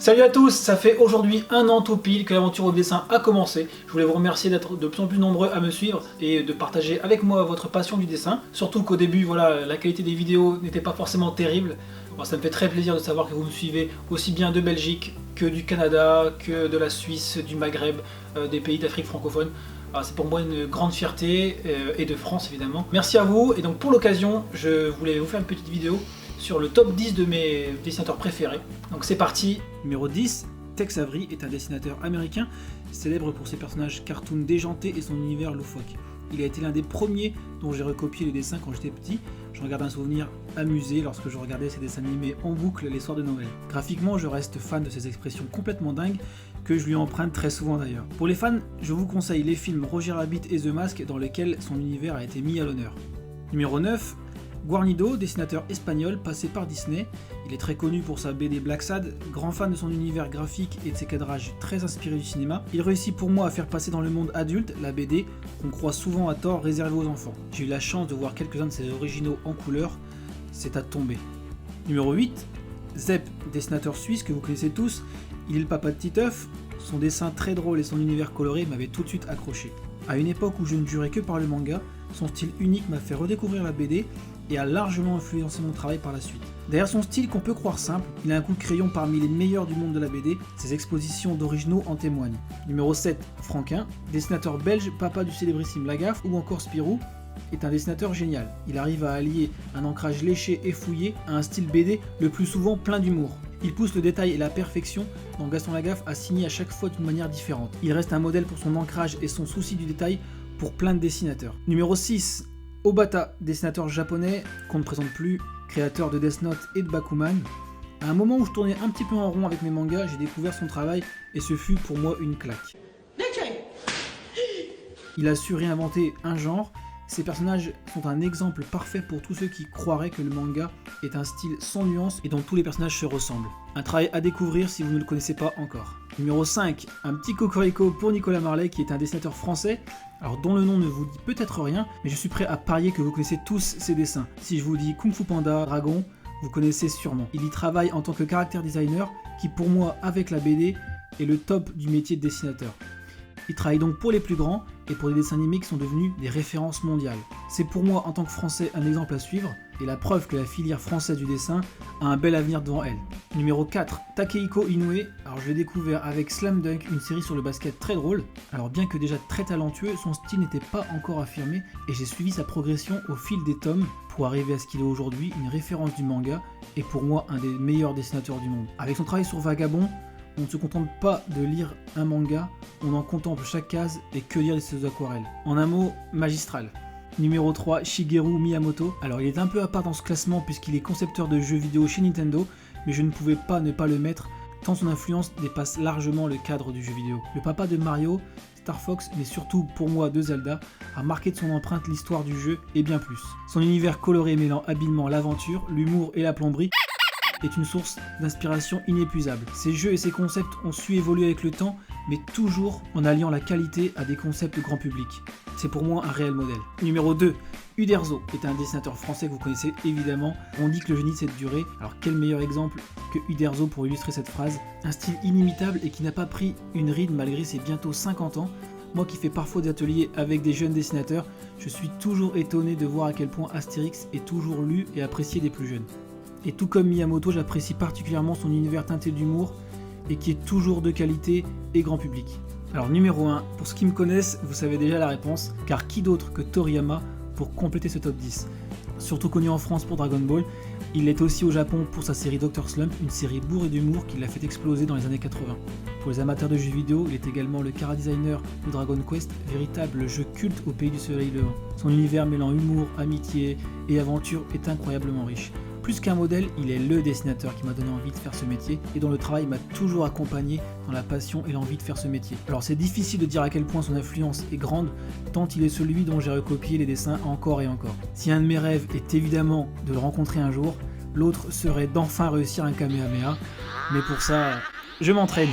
Salut à tous, ça fait aujourd'hui 1 an tout pile que l'aventure au dessin a commencé. Je voulais vous remercier d'être de plus en plus nombreux à me suivre et de partager avec moi votre passion du dessin. Surtout qu'au début, voilà, la qualité des vidéos n'était pas forcément terrible. Bon, ça me fait très plaisir de savoir que vous me suivez aussi bien de Belgique que du Canada, que de la Suisse, du Maghreb, des pays d'Afrique francophone. C'est pour moi une grande fierté et de France évidemment. Merci à vous et donc pour l'occasion, je voulais vous faire une petite vidéo sur le top 10 de mes dessinateurs préférés. Donc c'est parti. Numéro 10, Tex Avery est un dessinateur américain célèbre pour ses personnages cartoon déjantés et son univers loufoque. Il a été l'un des premiers dont j'ai recopié les dessins quand j'étais petit. J'en garde un souvenir amusé lorsque je regardais ses dessins animés en boucle les soirs de Noël. Graphiquement, je reste fan de ses expressions complètement dingues que je lui emprunte très souvent d'ailleurs. Pour les fans, je vous conseille les films Roger Rabbit et The Mask dans lesquels son univers a été mis à l'honneur. Numéro 9, Guarnido, dessinateur espagnol passé par Disney. Il est très connu pour sa BD Black Sad, grand fan de son univers graphique et de ses cadrages très inspirés du cinéma. Il réussit pour moi à faire passer dans le monde adulte la BD qu'on croit souvent à tort réservée aux enfants. J'ai eu la chance de voir quelques-uns de ses originaux en couleur, c'est à tomber. Numéro 8, Zep, dessinateur suisse que vous connaissez tous. Il est le papa de Titeuf, son dessin très drôle et son univers coloré m'avaient tout de suite accroché. À une époque où je ne jurais que par le manga, son style unique m'a fait redécouvrir la BD et a largement influencé mon travail par la suite. Derrière son style qu'on peut croire simple, il a un coup de crayon parmi les meilleurs du monde de la BD, ses expositions d'originaux en témoignent. Numéro 7, Franquin, dessinateur belge, papa du célébrissime Lagaffe ou encore Spirou, est un dessinateur génial. Il arrive à allier un ancrage léché et fouillé à un style BD le plus souvent plein d'humour. Il pousse le détail et la perfection dont Gaston Lagaffe a signé à chaque fois d'une manière différente. Il reste un modèle pour son ancrage et son souci du détail pour plein de dessinateurs. Numéro 6, Obata, dessinateur japonais qu'on ne présente plus, créateur de Death Note et de Bakuman. À un moment où je tournais un petit peu en rond avec mes mangas, j'ai découvert son travail et ce fut pour moi une claque. Il a su réinventer un genre. Ces personnages sont un exemple parfait pour tous ceux qui croiraient que le manga est un style sans nuance et dont tous les personnages se ressemblent. Un travail à découvrir si vous ne le connaissez pas encore. Numéro 5, un petit cocorico pour Nicolas Marley qui est un dessinateur français, alors dont le nom ne vous dit peut-être rien, mais je suis prêt à parier que vous connaissez tous ses dessins. Si je vous dis Kung Fu Panda, Dragon, vous connaissez sûrement. Il y travaille en tant que character designer qui pour moi, avec la BD, est le top du métier de dessinateur. Il travaille donc pour les plus grands et pour des dessins animés qui sont devenus des références mondiales. C'est pour moi en tant que français un exemple à suivre et la preuve que la filière française du dessin a un bel avenir devant elle. Numéro 4, Takehiko Inoue. Alors je l'ai découvert avec Slam Dunk, une série sur le basket très drôle. Alors bien que déjà très talentueux, son style n'était pas encore affirmé et j'ai suivi sa progression au fil des tomes pour arriver à ce qu'il est aujourd'hui, une référence du manga et pour moi un des meilleurs dessinateurs du monde. Avec son travail sur Vagabond, on ne se contente pas de lire un manga, on en contemple chaque case et que dire de ses aquarelles. En un mot, magistral. Numéro 3, Shigeru Miyamoto. Alors il est un peu à part dans ce classement puisqu'il est concepteur de jeux vidéo chez Nintendo, mais je ne pouvais pas ne pas le mettre tant son influence dépasse largement le cadre du jeu vidéo. Le papa de Mario, Star Fox, mais surtout pour moi de Zelda, a marqué de son empreinte l'histoire du jeu et bien plus. Son univers coloré mêlant habilement l'aventure, l'humour et la plomberie est une source d'inspiration inépuisable. Ses jeux et ses concepts ont su évoluer avec le temps, mais toujours en alliant la qualité à des concepts grand public. C'est pour moi un réel modèle. Numéro 2, Uderzo est un dessinateur français que vous connaissez évidemment. On dit que le génie c'est de durer, alors quel meilleur exemple que Uderzo pour illustrer cette phrase. Un style inimitable et qui n'a pas pris une ride malgré ses bientôt 50 ans. Moi qui fais parfois des ateliers avec des jeunes dessinateurs, je suis toujours étonné de voir à quel point Astérix est toujours lu et apprécié des plus jeunes. Et tout comme Miyamoto, j'apprécie particulièrement son univers teinté d'humour et qui est toujours de qualité et grand public. Alors numéro 1, pour ceux qui me connaissent, vous savez déjà la réponse, car qui d'autre que Toriyama pour compléter ce top 10. Surtout connu en France pour Dragon Ball, il l'est aussi au Japon pour sa série Dr Slump, une série bourrée d'humour qui l'a fait exploser dans les années 80. Pour les amateurs de jeux vidéo, il est également le chara-designer de Dragon Quest, véritable jeu culte au pays du soleil levant. Son univers mêlant humour, amitié et aventure est incroyablement riche. Plus qu'un modèle, il est le dessinateur qui m'a donné envie de faire ce métier et dont le travail m'a toujours accompagné dans la passion et l'envie de faire ce métier. Alors c'est difficile de dire à quel point son influence est grande, tant il est celui dont j'ai recopié les dessins encore et encore. Si un de mes rêves est évidemment de le rencontrer un jour, l'autre serait d'enfin réussir un Kamehameha, mais pour ça, je m'entraîne.